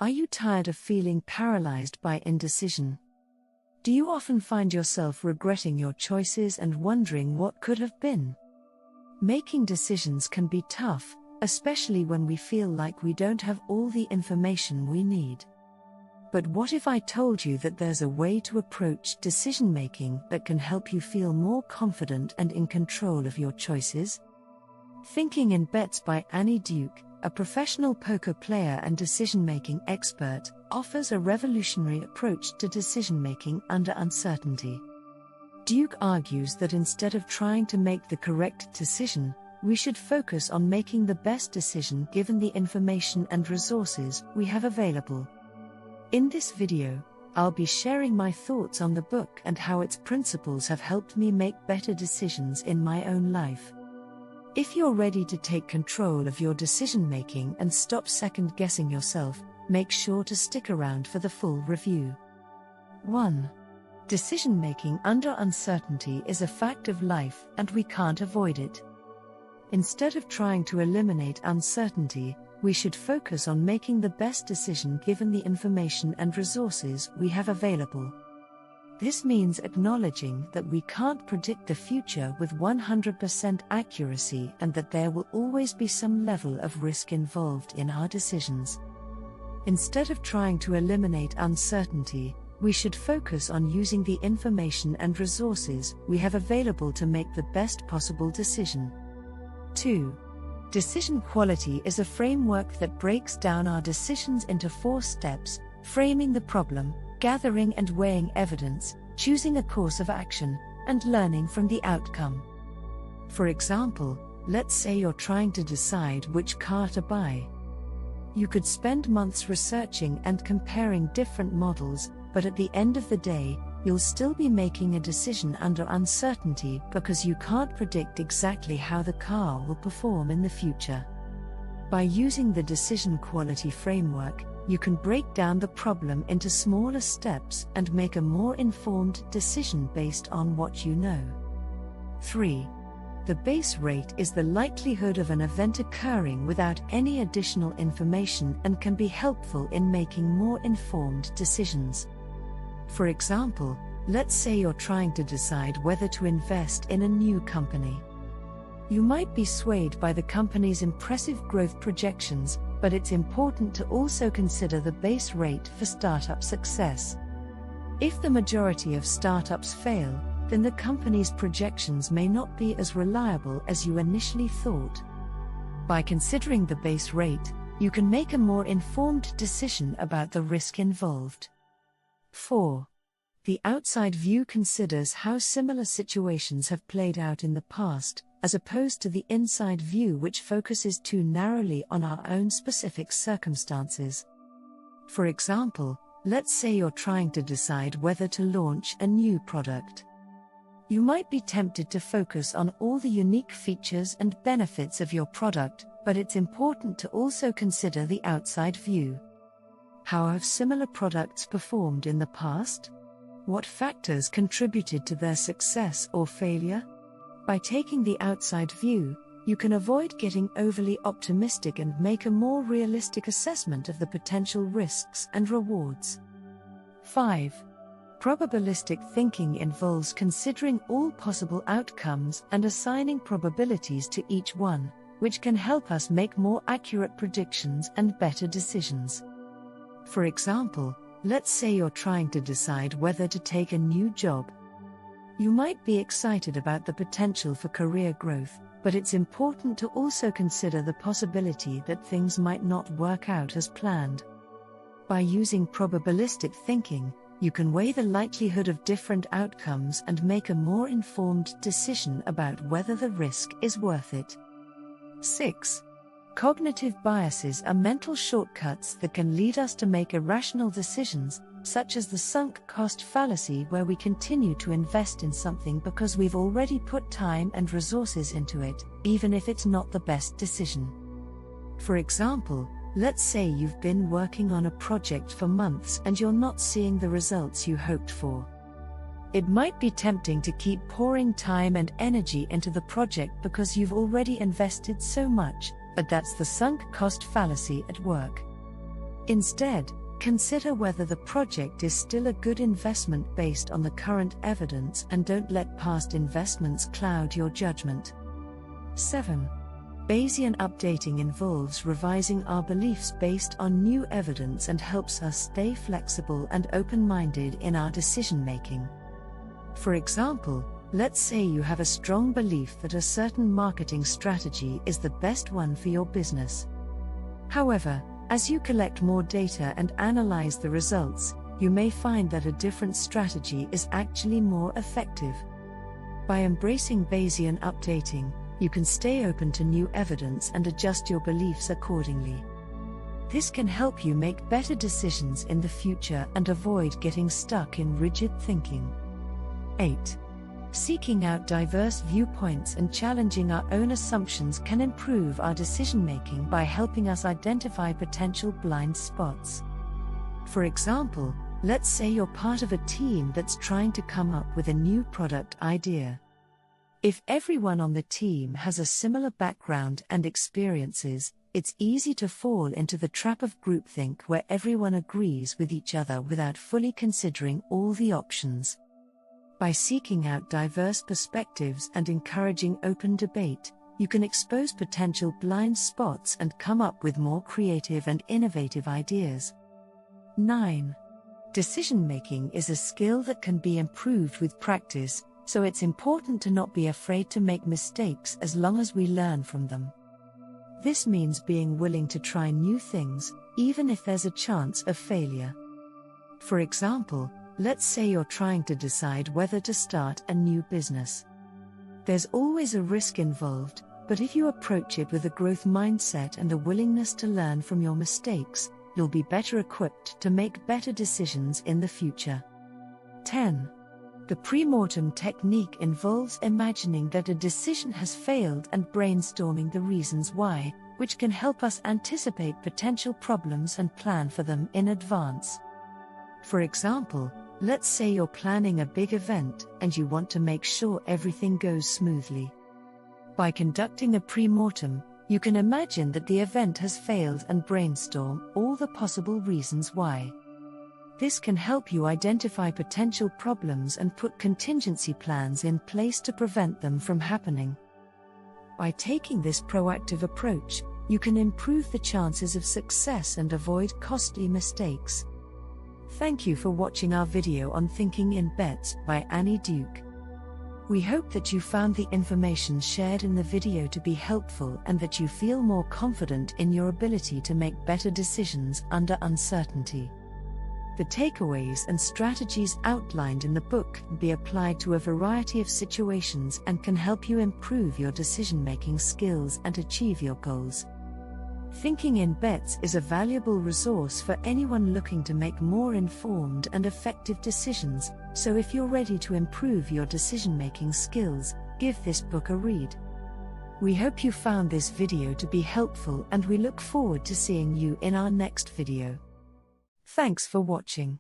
Are you tired of feeling paralyzed by indecision? Do you often find yourself regretting your choices and wondering what could have been? Making decisions can be tough, especially when we feel like we don't have all the information we need. But what if I told you that there's a way to approach decision-making that can help you feel more confident and in control of your choices? Thinking in Bets by Annie Duke, a professional poker player and decision-making expert, offers a revolutionary approach to decision-making under uncertainty. Duke argues that instead of trying to make the correct decision, we should focus on making the best decision given the information and resources we have available. In this video, I'll be sharing my thoughts on the book and how its principles have helped me make better decisions in my own life. If you're ready to take control of your decision-making and stop second-guessing yourself, make sure to stick around for the full review. 1. Decision-making under uncertainty is a fact of life and we can't avoid it. Instead of trying to eliminate uncertainty, we should focus on making the best decision given the information and resources we have available. This means acknowledging that we can't predict the future with 100% accuracy and that there will always be some level of risk involved in our decisions. Instead of trying to eliminate uncertainty, we should focus on using the information and resources we have available to make the best possible decision. 2. Decision quality is a framework that breaks down our decisions into 4 steps: framing the problem, gathering and weighing evidence, choosing a course of action, and learning from the outcome. For example, let's say you're trying to decide which car to buy. You could spend months researching and comparing different models, but at the end of the day, you'll still be making a decision under uncertainty because you can't predict exactly how the car will perform in the future. By using the decision quality framework, you can break down the problem into smaller steps and make a more informed decision based on what you know. 3. The base rate is the likelihood of an event occurring without any additional information and can be helpful in making more informed decisions. For example, let's say you're trying to decide whether to invest in a new company. You might be swayed by the company's impressive growth projections, but it's important to also consider the base rate for startup success. If the majority of startups fail, then the company's projections may not be as reliable as you initially thought. By considering the base rate, you can make a more informed decision about the risk involved. 4. The outside view considers how similar situations have played out in the past, as opposed to the inside view which focuses too narrowly on our own specific circumstances. For example, let's say you're trying to decide whether to launch a new product. You might be tempted to focus on all the unique features and benefits of your product, but it's important to also consider the outside view. How have similar products performed in the past? What factors contributed to their success or failure? By taking the outside view, you can avoid getting overly optimistic and make a more realistic assessment of the potential risks and rewards. 5. Probabilistic thinking involves considering all possible outcomes and assigning probabilities to each one, which can help us make more accurate predictions and better decisions. For example, let's say you're trying to decide whether to take a new job. You might be excited about the potential for career growth, but it's important to also consider the possibility that things might not work out as planned. By using probabilistic thinking, you can weigh the likelihood of different outcomes and make a more informed decision about whether the risk is worth it. 6. Cognitive biases are mental shortcuts that can lead us to make irrational decisions, such as the sunk cost fallacy, where we continue to invest in something because we've already put time and resources into it, even if it's not the best decision. For example, let's say you've been working on a project for months and you're not seeing the results you hoped for. It might be tempting to keep pouring time and energy into the project because you've already invested so much, but that's the sunk cost fallacy at work. Instead, consider whether the project is still a good investment based on the current evidence, and don't let past investments cloud your judgment. 7. Bayesian updating involves revising our beliefs based on new evidence and helps us stay flexible and open-minded in our decision-making. For example, let's say you have a strong belief that a certain marketing strategy is the best one for your business. However, as you collect more data and analyze the results, you may find that a different strategy is actually more effective. By embracing Bayesian updating, you can stay open to new evidence and adjust your beliefs accordingly. This can help you make better decisions in the future and avoid getting stuck in rigid thinking. 8. Seeking out diverse viewpoints and challenging our own assumptions can improve our decision-making by helping us identify potential blind spots. For example, let's say you're part of a team that's trying to come up with a new product idea. If everyone on the team has a similar background and experiences, it's easy to fall into the trap of groupthink where everyone agrees with each other without fully considering all the options. By seeking out diverse perspectives and encouraging open debate, you can expose potential blind spots and come up with more creative and innovative ideas. 9. Decision-making is a skill that can be improved with practice, so it's important to not be afraid to make mistakes as long as we learn from them. This means being willing to try new things, even if there's a chance of failure. For example, let's say you're trying to decide whether to start a new business. There's always a risk involved, but if you approach it with a growth mindset and a willingness to learn from your mistakes, you'll be better equipped to make better decisions in the future. 10. The pre-mortem technique involves imagining that a decision has failed and brainstorming the reasons why, which can help us anticipate potential problems and plan for them in advance. For example, let's say you're planning a big event and you want to make sure everything goes smoothly. By conducting a pre-mortem, you can imagine that the event has failed and brainstorm all the possible reasons why. This can help you identify potential problems and put contingency plans in place to prevent them from happening. By taking this proactive approach, you can improve the chances of success and avoid costly mistakes. Thank you for watching our video on Thinking in Bets by Annie Duke. We hope that you found the information shared in the video to be helpful and that you feel more confident in your ability to make better decisions under uncertainty. The takeaways and strategies outlined in the book can be applied to a variety of situations and can help you improve your decision-making skills and achieve your goals. Thinking in Bets is a valuable resource for anyone looking to make more informed and effective decisions, so if you're ready to improve your decision-making skills, give this book a read. We hope you found this video to be helpful and we look forward to seeing you in our next video. Thanks for watching.